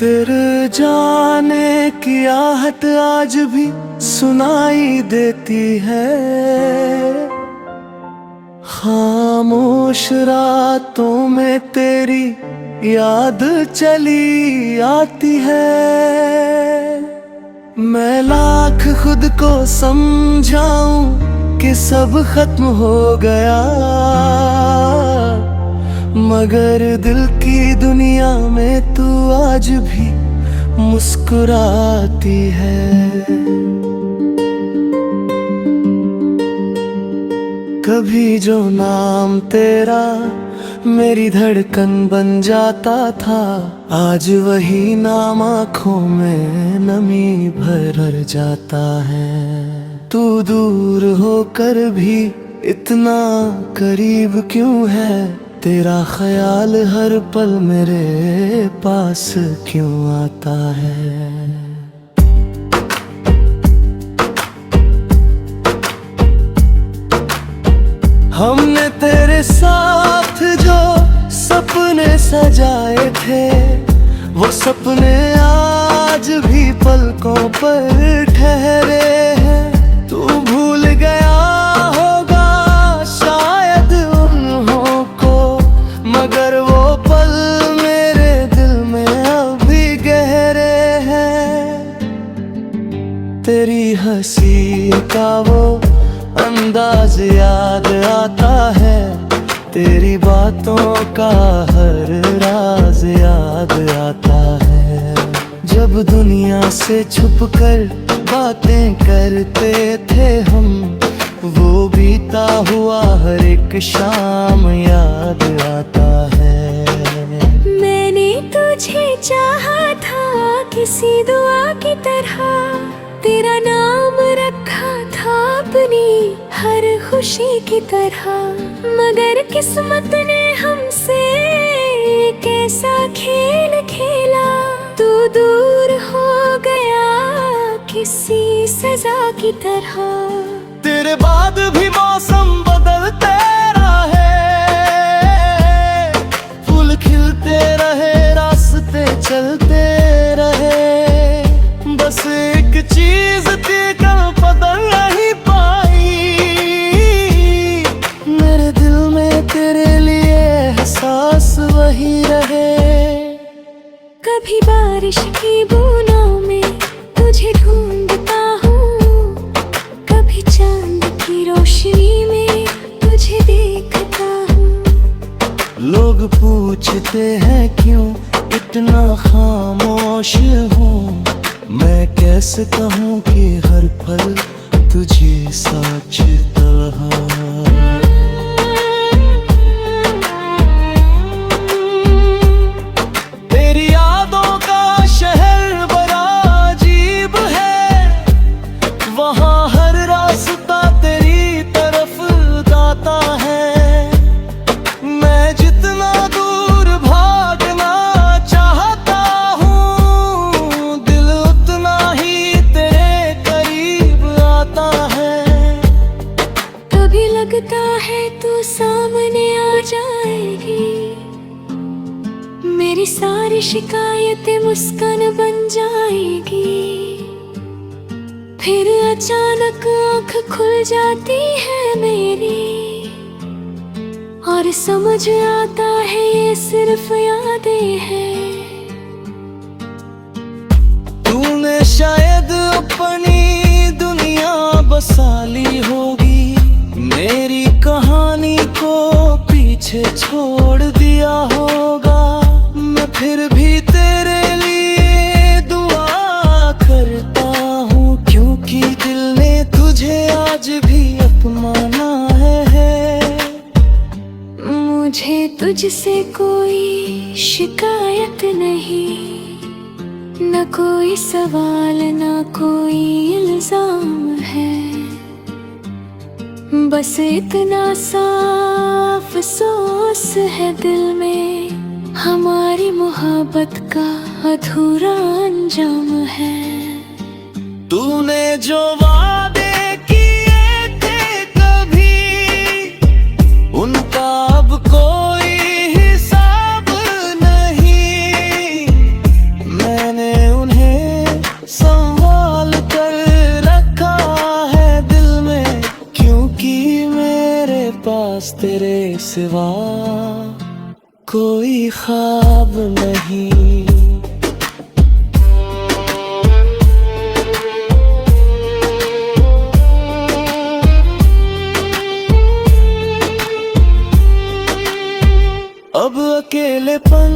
तेरे जाने की आहट आज भी सुनाई देती है। खामोश रातों में तेरी याद चली आती है। मैं लाख खुद को समझाऊं कि सब खत्म हो गया, मगर दिल की दुनिया में तू आज भी मुस्कुराती है। कभी जो नाम तेरा मेरी धड़कन बन जाता था, आज वही नाम आँखों में नमी भर जाता है। तू दूर होकर भी इतना करीब क्यों है? तेरा ख्याल हर पल मेरे पास क्यों आता है? हमने तेरे साथ जो सपने सजाए थे, वो सपने आज भी पलकों पर ठहरे हैं। तू भूल गया होगा शायद उन्हों को, मगर वो पल मेरे दिल में अभी गहरे हैं। तेरी हंसी का वो अंदाज याद आता है, तेरी बातों का हर राज याद आता है। जब दुनिया से छुपकर बातें करते थे हम, वो बीता हुआ हर एक शाम याद आता है। मैंने तुझे चाहा था किसी दुआ की तरह, तेरा नाम रखा था अपनी हर खुशी की तरह, मगर किस्मत ने हमसे कैसा खेल खेला। तू दूर हो गया किसी सजा की तरह। तेरे बाद भी मौसम बदलते रहे, फूल खिलते रहे, रास्ते चलते रहे, बस एक चीज थी कल बदल नहीं पाई। मेरे दिल में तेरे लिए एहसास वही रहे। कभी बारिश की बूंदों में तुझे ढूंढता हूँ, कभी चांद की रोशनी में तुझे देखता हूँ। लोग पूछते हैं क्यों इतना खामोश हूँ, मैं कैसे कहूँ कि हर पल तुझे सोचता हूँ। तेरी यादों का शहर बड़ा अजीब है, वहाँ हर रास्ता तेरी तरफ जाता है। मैं जितना दूर भागना चाहता हूँ, दिल उतना ही तेरे करीब आता है। कभी लगता है तू सामने आ जाएगी, मेरी सारी शिकायतें मुस्कान बन जाएगी। फिर अचानक आँख खुल जाती है मेरी, और समझ आता है ये सिर्फ यादें हैं। तूने शायद अपनी दुनिया बसा ली होगी, मेरी कहानी को पीछे छोड़ दिया होगा। मैं फिर भी तेरे लिए दुआ करता हूँ, क्योंकि दिल ने तुझे आज भी अपनाना है। मुझे तुझसे कोई शिकायत नहीं, न कोई सवाल न कोई इल्जाम है, बस इतना सा अफसोस है दिल में, हमारी मोहब्बत का अधूरा अंजाम है। तूने जो वादे किए थे कभी, उनका अब कोई हिसाब नहीं। मैं पास तेरे सिवा कोई ख्वाब नहीं। अब अकेलेपन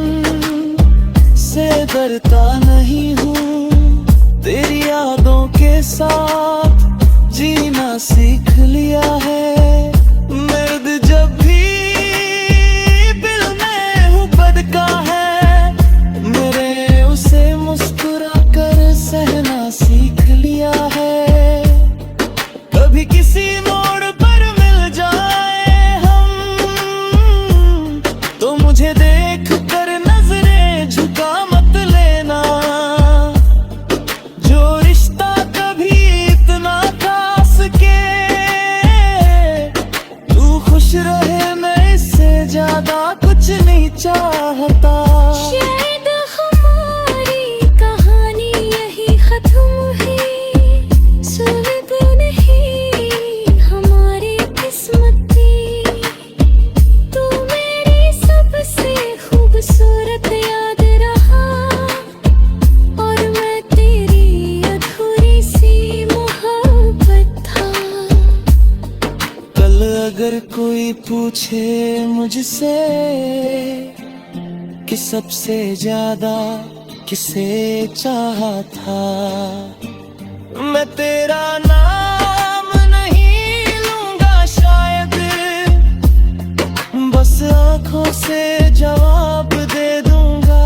से डरता नहीं हूँ, तेरी यादों के साथ जीना सीख लिया है। दर्द जब भी दिल में हूँ बदका है, मेरे उसे मुस्कुरा कर सहना सीख लिया है। कभी किसी मोड़ पर मिल जाए हम, तो मुझे देख कर नजरें झुका मत लेना। जो रिश्ता कभी इतना खास के तू खुश रहे, मैं इससे ज्यादा कुछ नहीं चाहता। शायद हमारी कहानी यही खत्म हुई, सुलझ नहीं हमारी किस्मत की। तू मेरी सबसे खूबसूरत याद रहा, और मैं तेरी अधूरी सी मोहब्बत था। कल अगर कोई पूछे मुझसे कि सबसे ज्यादा किसे चाहा था, मैं तेरा नाम नहीं लूंगा शायद, बस आंखों से जवाब दे दूंगा।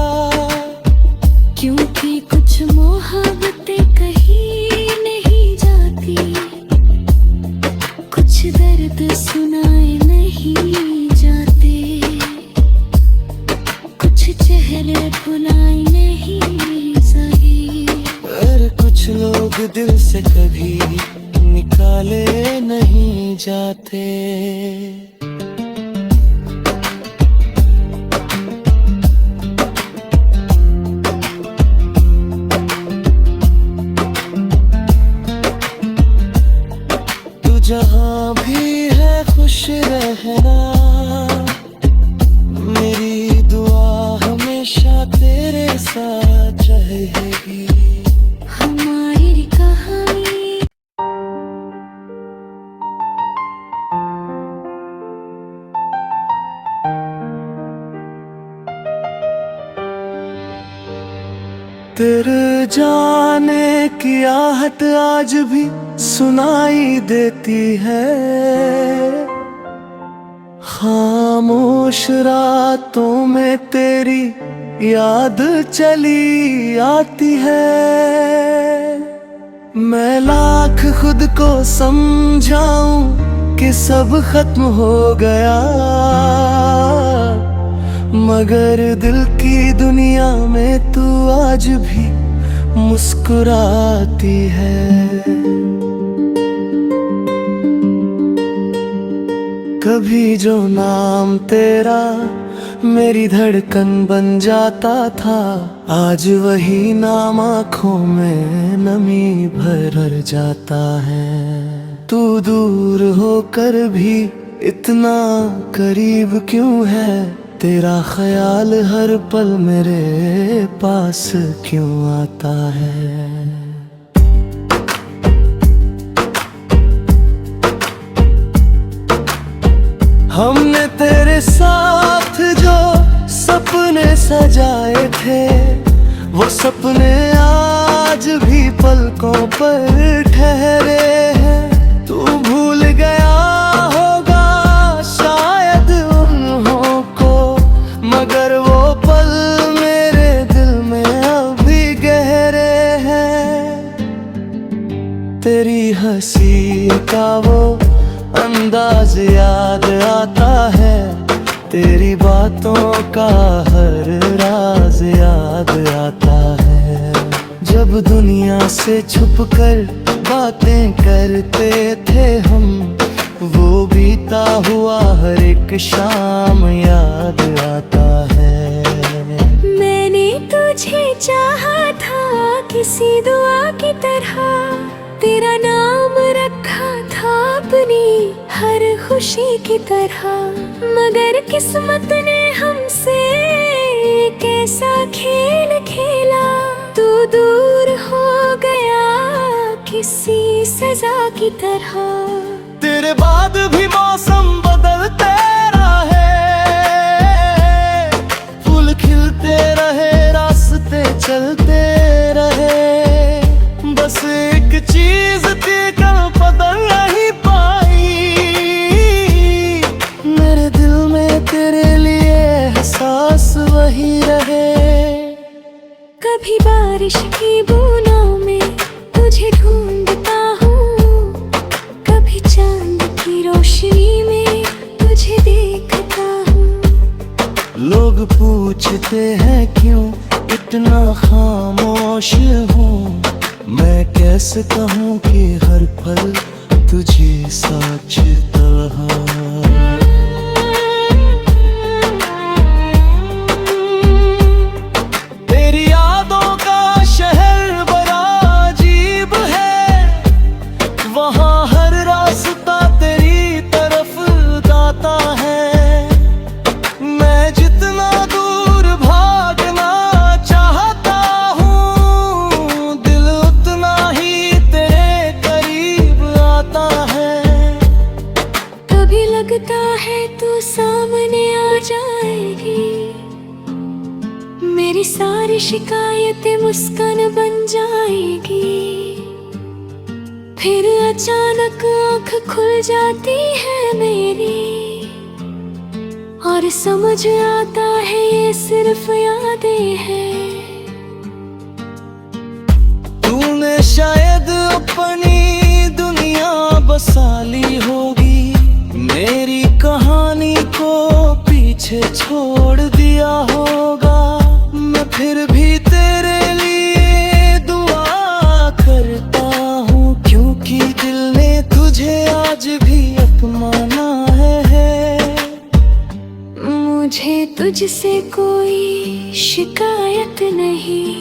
क्योंकि कुछ मोहब्बतें कहीं नहीं जाती, कुछ दर्द सुनाए नहीं जाते, कुछ चेहरे भुलाए नहीं सही। और कुछ लोग दिल से कभी निकाले नहीं जाते। तू जहाँ भी है खुश रहना, मेरी दुआ हमेशा तेरे साथ रहेगी। हमारी कहानी तेरे जाने की आहट आज भी सुनाई देती है, खामोश रातों में तेरी याद चली आती है। मैं लाख खुद को समझाऊं कि सब खत्म हो गया, मगर दिल की दुनिया में तू आज भी मुस्कुराती है। कभी जो नाम तेरा मेरी धड़कन बन जाता था, आज वही नाम आँखों में नमी भर जाता है। तू दूर होकर भी इतना करीब क्यों है, तेरा ख्याल हर पल मेरे पास क्यों आता है। हमने तेरे साथ जो सपने सजाए थे, वो सपने आज भी पलकों पर ठहरे हैं। तू भूल गया होगा शायद उन्हों को, मगर वो पल मेरे दिल में अभी गहरे हैं। तेरी हंसी का वो अंदाज याद आता है, तेरी बातों का हर राज याद आता है। जब दुनिया से छुपकर बातें करते थे हम, वो बीता हुआ हर एक शाम याद आता है। मैंने तुझे चाहा था किसी दुआ की तरह, तेरा नाम रखा था अपनी हर खुशी की तरह। मगर किस्मत ने हमसे कैसा खेल खेला, तू दूर हो गया किसी सजा की तरह। तेरे बाद भी मौसम बदलते रहे, फूल खिलते रहे, रास्ते चलते रहे। बस एक चीज थी कल बदल नहीं पाई, मेरे दिल में तेरे लिए एहसास वही रहे। कभी बारिश की बूंदों में तुझे ढूंढता हूँ, कभी चांद की रोशनी में तुझे देखता हूँ। लोग पूछते हैं क्यों इतना खामोश हूँ, मैं कैसे कहूँ कि हर पल तुझे सोचता हूँ। तेरी यादों का शहर बड़ा अजीब है, वहाँ हर रास्ता तेरी तरफ जाता है। मैं जितना दूर भागना चाहता हूँ, दिल उतना ही तेरे करीब आता है। कभी लगता है तू सामने आ जाएगी, मेरी सारी शिकायतें मुस्कान बन जाएगी। फिर अचानक आँख खुल जाती है मेरी, और समझ आता है ये सिर्फ यादें हैं। तूने शायद अपनी दुनिया बसा ली होगी, मेरी कहानी को पीछे छोड़ दिया होगा। मैं फिर भी तेरे लिए दुआ करता हूँ, क्योंकि दिल ने तुझे आज भी अपनाना है। मुझे तुझसे कोई शिकायत नहीं,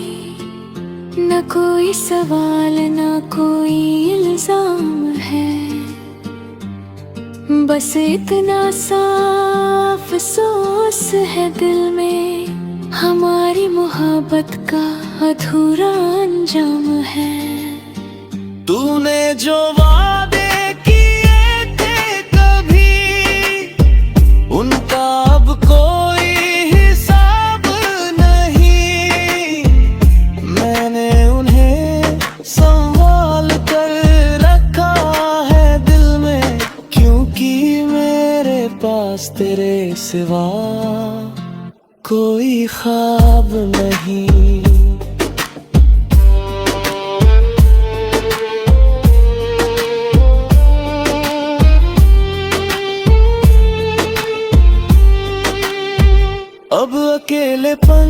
न कोई सवाल न कोई इल्जाम है। बस इतना सा अफसोस है दिल में, हमारी मोहब्बत का अधूरा अंजाम है। तूने जो वादे किए थे कभी, उनका अब कोई हिसाब नहीं। मैंने उन्हें संभाल कर रखा है दिल में, क्योंकि मेरे पास तेरे सिवा कोई ख्वाब नहीं। अब अकेलेपन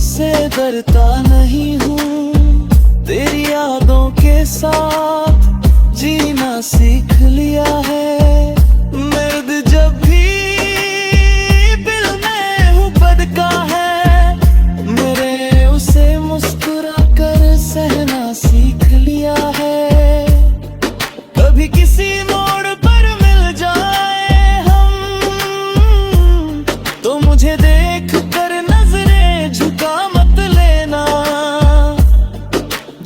से डरता नहीं हूँ, तेरी यादों के साथ जीना सीख लिया है। मर्द जब भी दिल में हूँ बदका है, मेरे उसे मुस्कुरा कर सहना सीख लिया है। कभी किसी मोड़ पर मिल जाए हम, तो मुझे देख कर नजरें झुका मत लेना।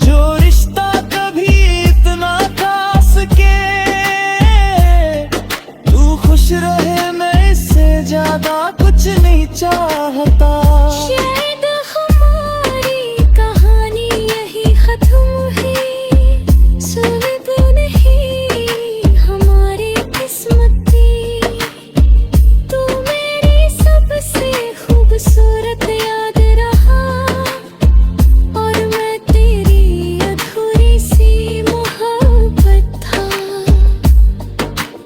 जो रिश्ता कभी इतना खास के तू खुश रहे, मैं इससे ज्यादा कुछ नहीं चाहता। शायद हमारी कहानी यही खत्म हुई, सुनी तो नहीं हमारी किस्मत थी। तू मेरी सबसे खूबसूरत याद रहा, और मैं तेरी अधूरी सी मोहब्बत था।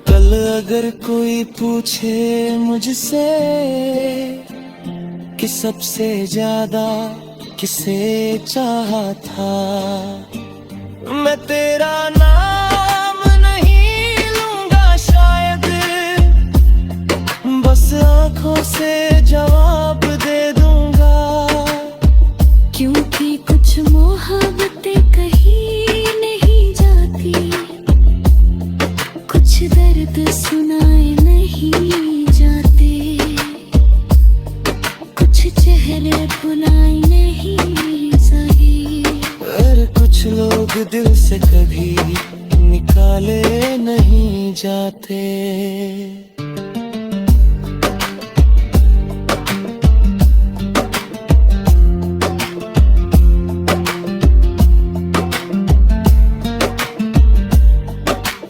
कल अगर कोई पूछे मुझसे कि सबसे ज्यादा किसे चाहा था, मैं तेरा नाम नहीं लूंगा शायद, बस आंखों से जवाब दे दूंगा। क्योंकि कुछ मोहब्बतें कहीं नहीं जाती, कुछ दर्द से कभी निकाले नहीं जाते।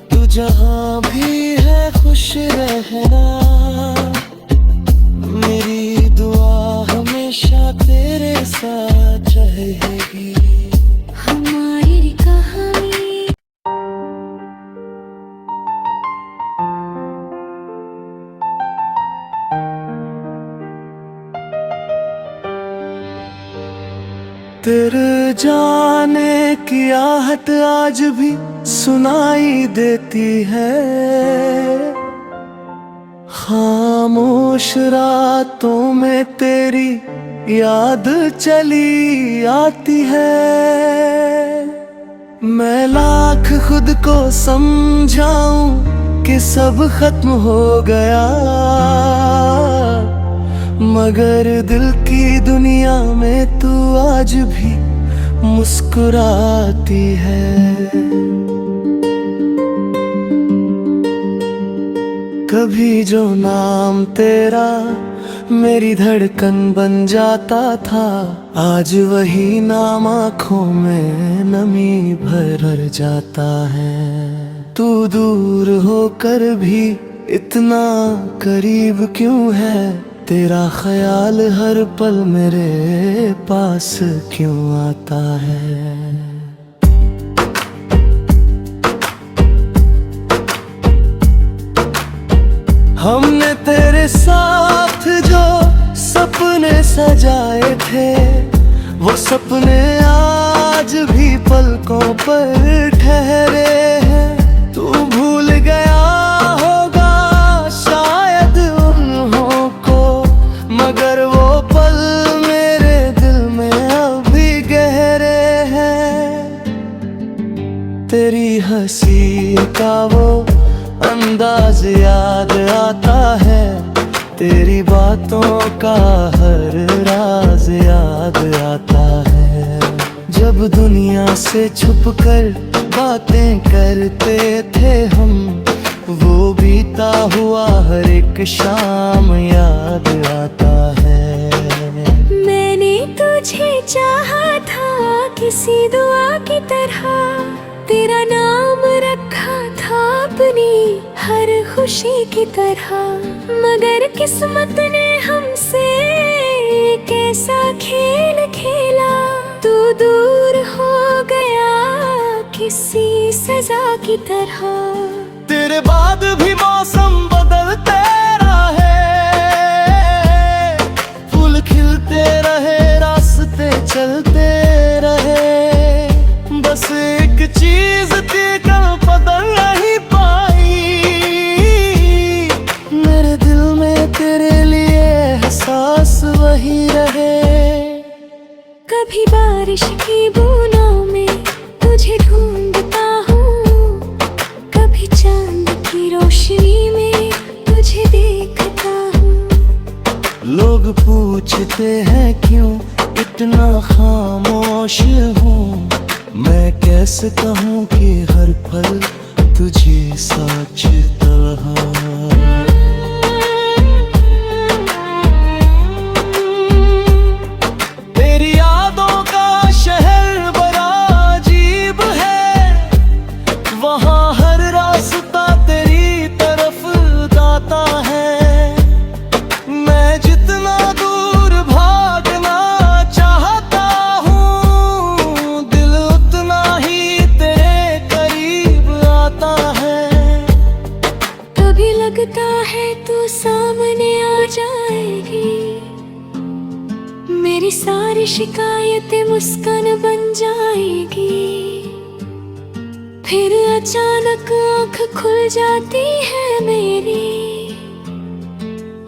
तू जहाँ भी है खुश रहना, मेरी दुआ हमेशा तेरे साथ रहेगी। हमारी कहानी तेरे जाने की आहट आज भी सुनाई देती है, खामोश रातों में तेरी याद चली आती है। मैं लाख खुद को समझाऊं कि सब खत्म हो गया, मगर दिल की दुनिया में तू आज भी मुस्कुराती है। कभी जो नाम तेरा मेरी धड़कन बन जाता था, आज वही नाम आँखों में नमी भर जाता है। तू दूर होकर भी इतना करीब क्यों है, तेरा ख्याल हर पल मेरे पास क्यों आता है। हमने तेरे साथ जो सपने सजाए थे, वो सपने आज भी पलकों पर ठहरे हैं। तू भूल गया होगा शायद उन्हों को, मगर वो पल मेरे दिल में अभी गहरे हैं। तेरी हंसी का वो अंदाज याद आता है, तेरी बातों का हर राज याद आता है। जब दुनिया से छुपकर बातें करते थे हम, वो बीता हुआ हर एक शाम याद आता है। मैंने तुझे चाहा था किसी दुआ की तरह, तेरा नाम रखा था अपनी हर खुशी की तरह, मगर किस्मत ने हमसे कैसा खेल खेला। तू दूर हो गया किसी सजा की तरह। तेरे बाद भी मौसम बदलते रहे, फूल खिलते रहे, रास्ते चलते रहे, बस एक चीज थी कल बदल नहीं पाई, मेरे दिल में तेरे लिए एहसास वही रहे। कभी बारिश की बूंदों में तुझे ढूंढता हूँ, कभी चांद की रोशनी में तुझे देखता हूँ। लोग पूछते हैं क्यों इतना खामोश हूँ, मैं कैसे कहूँ कि हर पल तुझे सोचता हूँ। तेरी यादों का शहर बड़ा अजीब है, वहाँ हर रास्ता तेरी तरफ जाता है। मैं जितना दूर भागना चाहता हूँ, दिल उतना ही तेरे करीब आता है। कभी लगता है तू सामने आ जाएगी, मेरी सारी शिकायतें मुस्कान बन जाएगी। फिर अचानक आँख खुल जाती है मेरी,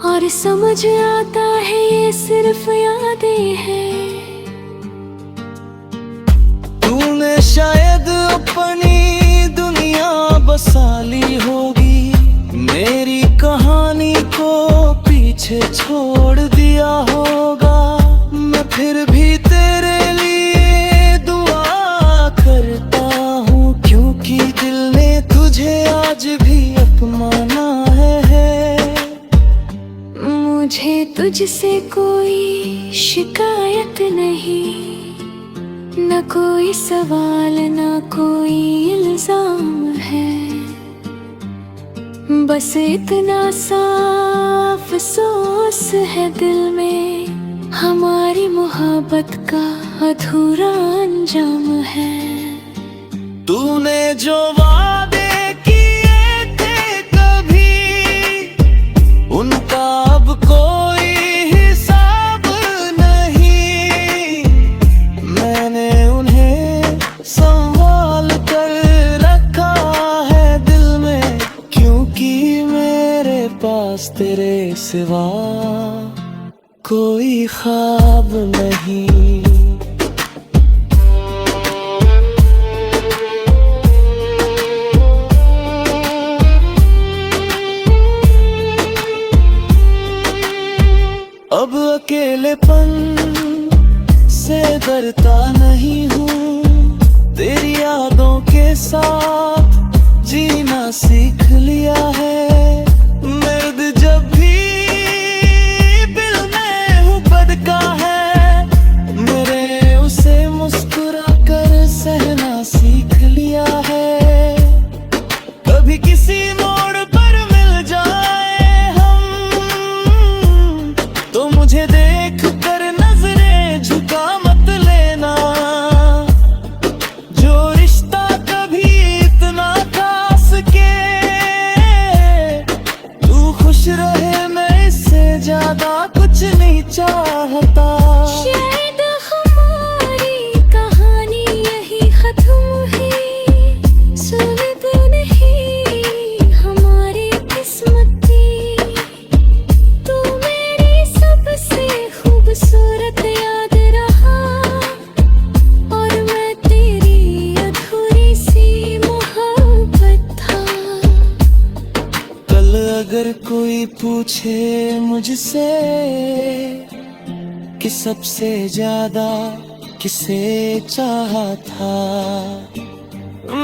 और समझ आता है ये सिर्फ यादें हैं। तूने शायद अपनी दुनिया बसा ली होगी, मेरी कहानी को पीछे छोड़ दिया होगा। मैं फिर भी तेरे लिए दुआ करता हूँ आज भी अपमाना है। मुझे तुझसे कोई शिकायत नहीं, न कोई सवाल न कोई इल्जाम है। बस इतना सा अफसोस है दिल में, हमारी मोहब्बत का अधूरा अंजाम है। तूने जो वादे किए थे कभी, उनका अब कोई हिसाब नहीं। मैंने उन्हें संभाल कर रखा है दिल में, क्योंकि मेरे पास तेरे सिवा कोई ख्वाब नहीं। अब अकेलेपन से डरता नहीं हूँ, तेरी यादों के साथ जीना सीख लिया है। दर्द जब भी दिल में हुपद का है, मेरे उसे मुस्कुरा कर सहना सीख लिया है। कभी किसी मोड़ पर मिल जाए हम, तो मुझे देख कर नजरें झुका मत लेना। जो रिश्ता कभी इतना खास के तू खुश रहे, मैं इससे ज्यादा कुछ नहीं चाहता। शायद हमारी कहानी यही खत्म हुई, सुलझ नहीं हमारी किस्मत थी। तू मेरी सबसे खूबसूरत याद रहा, और मैं तेरी अधूरी सी मोहब्बत था। कल अगर कोई पूछे मुझसे कि सबसे ज्यादा किसे चाहा था,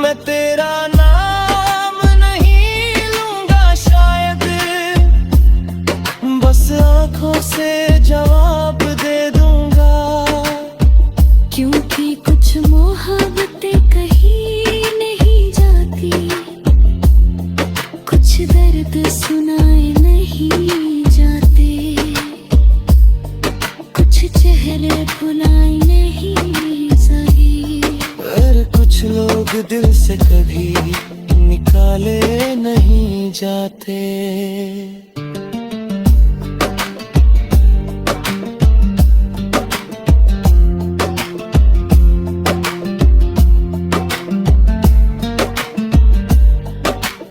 मैं तेरा नाम नहीं लूंगा शायद, बस आंखों से जवाब दे दूंगा। क्योंकि कुछ मोहब्बतें कहीं नहीं जाती, कुछ दर्द सुनाए नहीं जाते, कुछ चेहरे भुलाए नहीं सही। और कुछ लोग दिल से कभी निकाले नहीं जाते।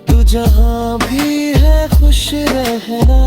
तू जहाँ भी है खुश रहना।